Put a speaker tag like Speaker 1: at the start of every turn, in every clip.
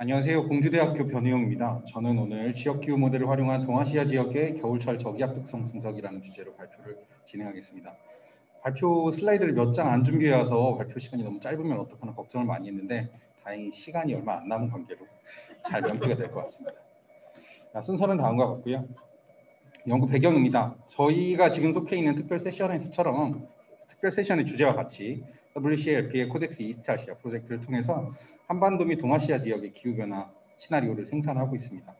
Speaker 1: 안녕하세요. 공주대학교 변희영입니다. 저는 오늘 지역기후 모델을 활용한 동아시아 지역의 겨울철 저기압 특성 분석이라는 주제로 발표를 진행하겠습니다. 발표 슬라이드를 몇 장 안 준비해와서 발표 시간이 너무 짧으면 어떡하나 걱정을 많이 했는데 다행히 시간이 얼마 안 남은 관계로 잘 연기가 될 것 같습니다. 자, 순서는 다음과 같고요. 연구 배경입니다. 저희가 지금 속해 있는 특별 세션에서처럼 특별 세션의 주제와 같이 WCLP의 코덱스 이스트아시아 프로젝트를 통해서 한반도 및 동아시아 지역의 기후변화 시나리오를 생산하고 있습니다.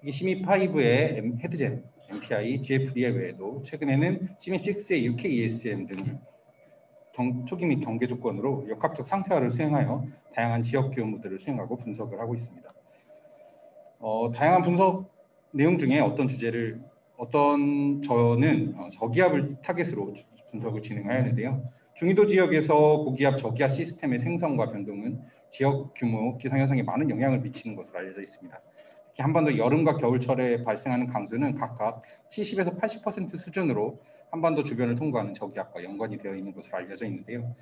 Speaker 1: 이게 시미5의 헤드젠, MPI, GFDL 외에도 최근에는 시미6의 UKESM 등 초기 및 경계 조건으로 역학적 상세화를 수행하여 다양한 지역 기후 모델을 수행하고 분석을 하고 있습니다. 다양한 분석 내용 중에 저는 저기압을 타겟으로 분석을 진행하였는데요. 중위도 지역에서 고기압, 저기압 시스템의 생성과 변동은 지역 규모 기상현상에 많은 영향을 미치는 것으로 알려져 있습니다. 특히 한반도 여름과 겨울철에 발생하는 강수는 각각 70에서 80% 수준으로 한반도 주변을 통과하는 저기압과 연관이 되어 있는 것으로 알려져 있는데요.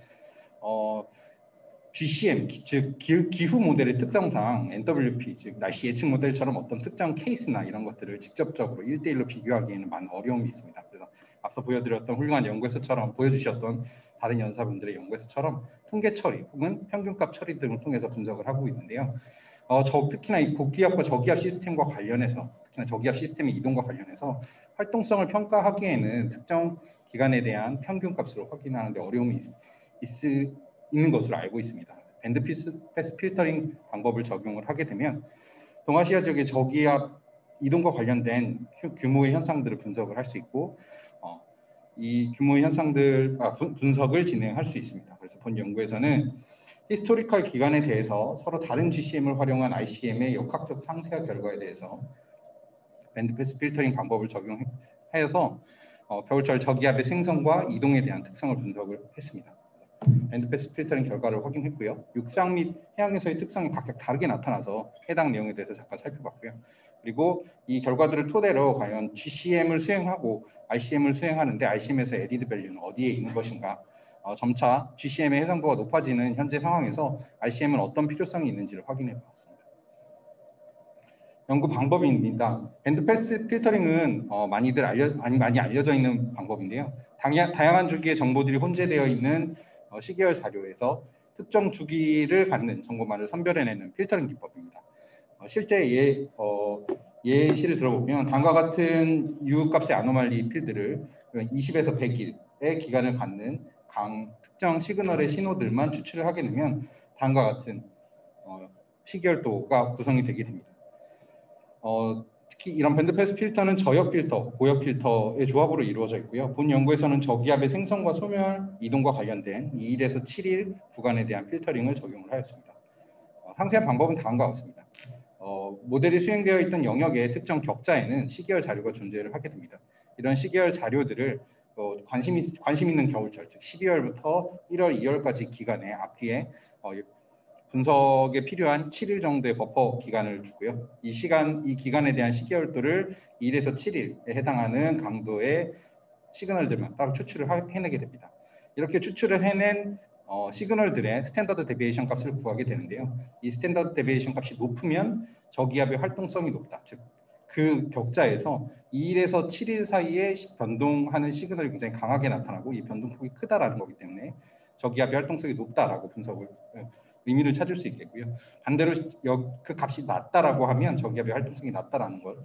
Speaker 1: GCM, 즉 기후 모델의 특성상 NWP, 즉 날씨 예측 모델처럼 어떤 특정 케이스나 이런 것들을 직접적으로 1대1로 비교하기에는 많은 어려움이 있습니다. 그래서 앞서 보여드렸던 훌륭한 연구에서처럼 보여주셨던 다른 연사분들의 연구에서처럼 통계 처리 혹은 평균값 처리 등을 통해서 분석을 하고 있는데요. 특히나 이 고기압과 저기압 시스템과 관련해서, 특히나 저기압 시스템의 이동과 관련해서 활동성을 평가하기에는 특정 기간에 대한 평균값으로 확인하는 데 어려움이 있는 것으로 알고 있습니다. 밴드패스 필터링 방법을 적용을 하게 되면 동아시아 지역의 저기압 이동과 관련된 규모의 현상들을 분석을 할 수 있고 이 규모의 분석을 진행할 수 있습니다. 그래서 본 연구에서는 히스토리컬 기간에 대해서 서로 다른 GCM을 활용한 ICM의 역학적 상세화 결과에 대해서 밴드패스 필터링 방법을 적용해서 겨울철 저기압의 생성과 이동에 대한 특성을 분석을 했습니다. 밴드패스 필터링 결과를 확인했고요. 육상 및 해양에서의 특성이 각각 다르게 나타나서 해당 내용에 대해서 잠깐 살펴봤고요. 그리고 이 결과들을 토대로 과연 GCM을 수행하고 ICM을 수행하는데 ICM에서 에디드 밸류는 어디에 있는 것인가, 점차 GCM의 해상도가 높아지는 현재 상황에서 ICM은 어떤 필요성이 있는지를 확인해 보았습니다. 연구 방법입니다. 밴드패스 필터링은 많이 알려져 있는 방법인데요. 다양한 주기의 정보들이 혼재되어 있는 시계열 자료에서 특정 주기를 갖는 정보만을 선별해내는 필터링 기법입니다. 실제 예시를 들어보면 다음과 같은 유값의 아노말리 필드를 20에서 100일의 기간을 갖는 특정 시그널의 신호들만 추출을 하게 되면 다음과 같은 시계열도가 구성이 되게 됩니다. 특히 이런 밴드패스 필터는 저역 필터, 고역 필터의 조합으로 이루어져 있고요. 본 연구에서는 저기압의 생성과 소멸, 이동과 관련된 2일에서 7일 구간에 대한 필터링을 적용을 하였습니다. 상세한 방법은 다음과 같습니다. 모델이 수행되어 있던 영역의 특정 격자에는 시계열 자료가 존재를 하게 됩니다. 이런 시계열 자료들을 관심 있는 겨울철, 즉 12월부터 1월, 2월까지 기간에 앞뒤에 분석에 필요한 7일 정도의 버퍼 기간을 주고요. 이 기간에 대한 시계열도를 1에서 7일에 해당하는 강도의 시그널들만 따로 추출을 해내게 됩니다. 이렇게 추출을 해낸 시그널들의 스탠다드 데비에이션 값을 구하게 되는데요. 이 스탠다드 데비에이션 값이 높으면 저기압의 활동성이 높다. 즉, 그 격자에서 2일에서 7일 사이에 변동하는 시그널이 굉장히 강하게 나타나고 이 변동폭이 크다라는 거기 때문에 저기압의 활동성이 높다라고 의미를 찾을 수 있겠고요. 반대로 그 값이 낮다라고 하면 저기압의 활동성이 낮다라는 걸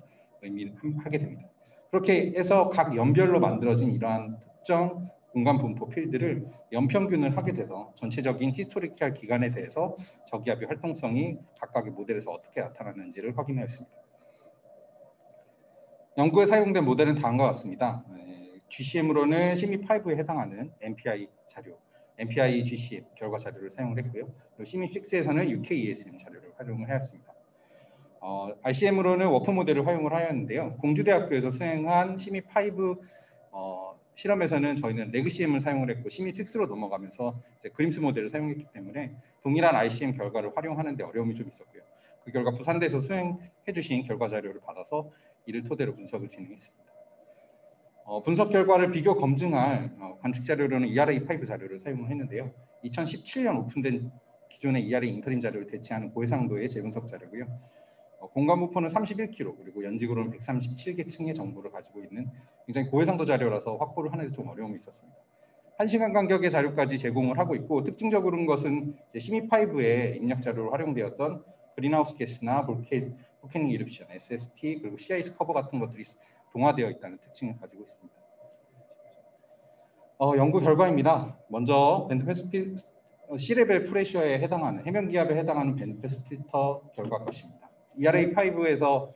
Speaker 1: 의미하게 됩니다. 그렇게 해서 각 연별로 만들어진 이러한 특정 공간 분포 필드를 연평균을 하게 돼서 전체적인 히스토리컬 기간에 대해서 저기압의 활동성이 각각의 모델에서 어떻게 나타나는지를 확인하였습니다. 연구에 사용된 모델은 다음과 같습니다. GCM으로는 시미5에 해당하는 MPI 자료, MPI GCM 결과 자료를 사용을 했고요. 시미6에서는 UKESM 자료를 활용을 하였습니다. RCM으로는 워프 모델을 활용을 하였는데요. 공주대학교에서 수행한 시미5 실험에서는 저희는 레그CM을 사용을 했고 시미6로 넘어가면서 그림스 모델을 사용했기 때문에 동일한 RCM 결과를 활용하는 데 어려움이 좀 있었고요. 그 결과 부산대에서 수행해 주신 결과 자료를 받아서 이를 토대로 분석을 진행했습니다. 분석 결과를 비교 검증할 관측 자료로는 ERA5 자료를 사용을 했는데요. 2017년 오픈된 기존의 ERA 인터림 자료를 대체하는 고해상도의 재분석 자료고요. 공간 부포는 31km 그리고 연직으로는 137개 층의 정보를 가지고 있는 굉장히 고해상도 자료라서 확보를 하는 데 좀 어려움이 있었습니다. 1시간 간격의 자료까지 제공을 하고 있고 특징적으로는 것은 시미5의 입력 자료로 활용되었던 그린하우스 가스나 볼케닉 이룹션, SST 그리고 CIS 커버 같은 것들이 동화되어 있다는 특징을 가지고 있습니다. 연구 결과입니다. 먼저 밴드패스 C레벨 프레셔에 해당하는 해면 기압에 해당하는 밴드패스 필터 결과 것입니다. ERA5에서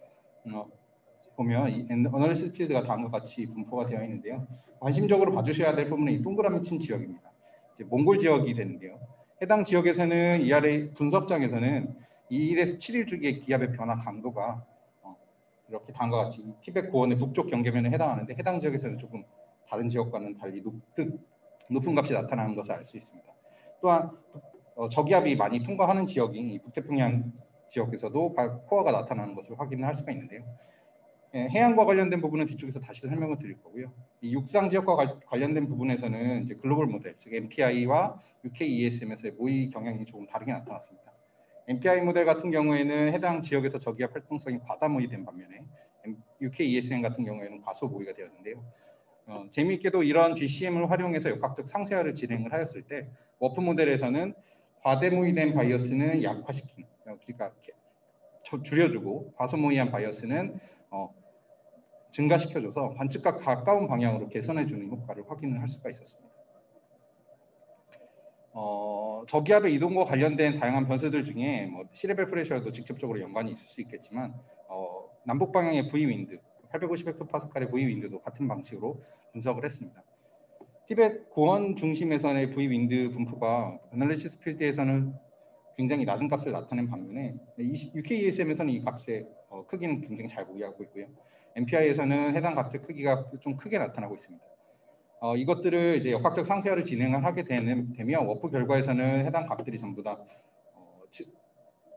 Speaker 1: 보면 이 어널리시스 필드가 다음과 같이 분포가 되어 있는데요. 관심적으로 봐주셔야 될 부분은 이 동그라미 친 지역입니다. 이제 몽골 지역이 되는데요. 해당 지역에서는 ERA 분석장에서는 2일에서 7일 주기의 기압의 변화 강도가 이렇게 다음과 같이 티벳 고원의 북쪽 경계면에 해당하는데 해당 지역에서는 조금 다른 지역과는 달리 높은 값이 나타나는 것을 알 수 있습니다. 또한 저기압이 많이 통과하는 지역인 이 북태평양 지역에서도 코어가 나타나는 것을 확인을 할 수가 있는데요. 해양과 관련된 부분은 뒤쪽에서 다시 설명을 드릴 거고요. 이 육상 지역과 관련된 부분에서는 이제 글로벌 모델, 즉 MPI와 UKESM에서의 모의 경향이 조금 다르게 나타났습니다. MPI 모델 같은 경우에는 해당 지역에서 저기압 활동성이 과다 모의된 반면에 UKESM 같은 경우에는 과소 모의가 되었는데요. 재미있게도 이런 GCM을 활용해서 역학적 상세화를 진행을 하였을 때 워프 모델에서는 과대 모의된 바이어스는 약화시킨, 그러니까 줄여주고 과소 모의한 바이어스는 증가시켜줘서 관측과 가까운 방향으로 개선해주는 효과를 확인을 할 수가 있었습니다. 저기압의 이동과 관련된 다양한 변수들 중에 C레벨 프레셔도 직접적으로 연관이 있을 수 있겠지만 남북 방향의 V윈드, 850헥토파스칼의 V윈드도 같은 방식으로 분석을 했습니다. 티벳 고원 중심에서의 V윈드 분포가 어널리시스 필드에서는 굉장히 낮은 값을 나타낸 반면에 UKESM에서는 이 값의 크기는 굉장히 잘 모의하고 있고요. MPI에서는 해당 값의 크기가 좀 크게 나타나고 있습니다. 이것들을 이제 역학적 상세화를 진행을 하게 되면 워프 결과에서는 해당 값들이 전부 다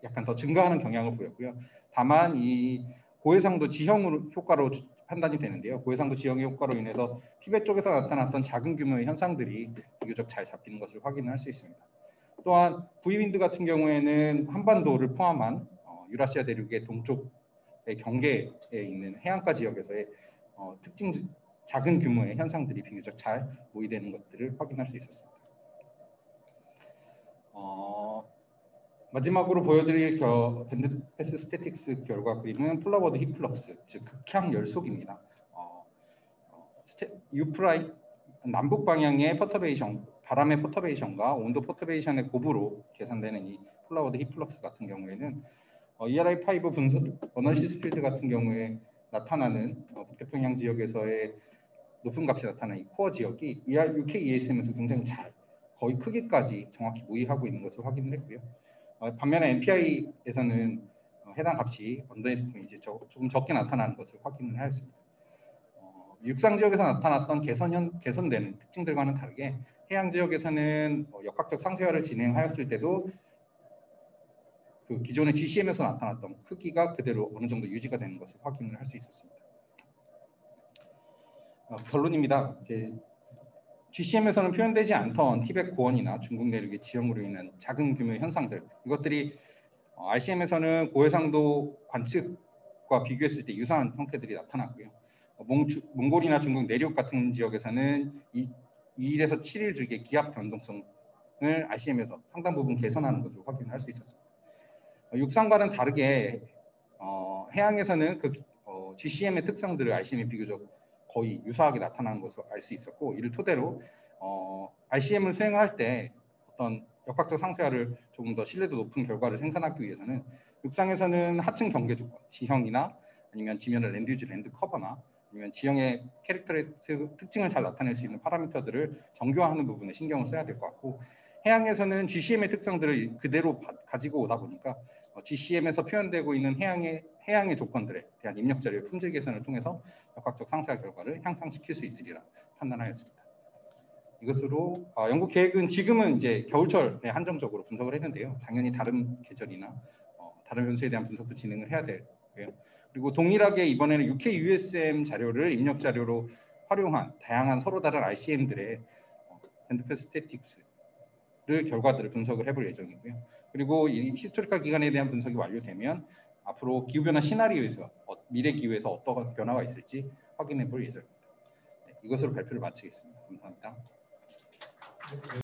Speaker 1: 약간 더 증가하는 경향을 보였고요. 다만 이 고해상도 지형 효과로 판단이 되는데요. 고해상도 지형의 효과로 인해서 티벳 쪽에서 나타났던 작은 규모의 현상들이 비교적 잘 잡히는 것을 확인할 수 있습니다. 또한 V윈드 같은 경우에는 한반도를 포함한 유라시아 대륙의 동쪽의 경계에 있는 해안가 지역에서의 작은 규모의 현상들이 비교적 잘 모의되는 것들을 확인할 수 있었습니다. 마지막으로 보여드릴 밴드패스 스태틱스 결과 그림은 플라워드 힙플럭스, 즉 극향 열속입니다. U프라임 남북 방향의 퍼터베이션, 바람의 퍼터베이션과 온도 퍼터베이션의 곱으로 계산되는 이 플라워드 힙플럭스 같은 경우에는 ERA5 분석 어널리시스 필드 같은 경우에 나타나는 북태평양 지역에서의 높은 값이 나타나는 이 코어 지역이 UKESM에서 굉장히 잘 거의 크기까지 정확히 모의하고 있는 것을 확인을 했고요. 반면에 MPI에서는 해당 값이 언더에스티메이트 이제 조금 적게 나타나는 것을 확인을 하였습니다. 육상 지역에서 나타났던 개선되는 특징들과는 다르게 해양 지역에서는 역학적 상세화를 진행하였을 때도 그 기존의 GCM에서 나타났던 크기가 그대로 어느 정도 유지가 되는 것을 확인을 할 수 있었습니다. 결론입니다. 이제 GCM에서는 표현되지 않던 티벳 고원이나 중국 내륙의 지형으로 인한 작은 규모의 현상들, 이것들이 RCM에서는 고해상도 관측과 비교했을 때 유사한 형태들이 나타났고요. 몽골이나 중국 내륙 같은 지역에서는 2일에서 7일 주기의 기압 변동성을 RCM에서 상당 부분 개선하는 것을 확인할 수 있었습니다. 육상과는 다르게 해양에서는 그 GCM의 특성들을 RCM에 비교적 거의 유사하게 나타나는 것을 알 수 있었고, 이를 토대로 RCM을 수행할 때 어떤 역학적 상세화를 조금 더 신뢰도 높은 결과를 생산하기 위해서는 육상에서는 하층 경계 조건, 지형이나 아니면 지면의 랜드 유지, 랜드 커버나 아니면 지형의 캐릭터리스틱 특징을 잘 나타낼 수 있는 파라미터들을 정교화하는 부분에 신경을 써야 될 것 같고, 해양에서는 GCM의 특성들을 그대로 가지고 오다 보니까 GCM에서 표현되고 있는 해양의 조건들에 대한 입력 자료의 품질 개선을 통해서 역학적 상세화 결과를 향상시킬 수 있으리라 판단하였습니다. 이것으로 연구 계획은 지금은 이제 겨울철에 한정적으로 분석을 했는데요. 당연히 다른 계절이나 다른 변수에 대한 분석도 진행을 해야 되고요. 그리고 동일하게 이번에는 UKUSM 자료를 입력 자료로 활용한 다양한 서로 다른 RCM들의 밴드패스 스태틱스를 결과들을 분석을 해볼 예정이고요. 그리고 이 히스토리컬 기간에 대한 분석이 완료되면 앞으로 기후변화 시나리오에서 미래 기후에서 어떤 변화가 있을지 확인해 볼 예정입니다. 네, 이것으로 발표를 마치겠습니다. 감사합니다.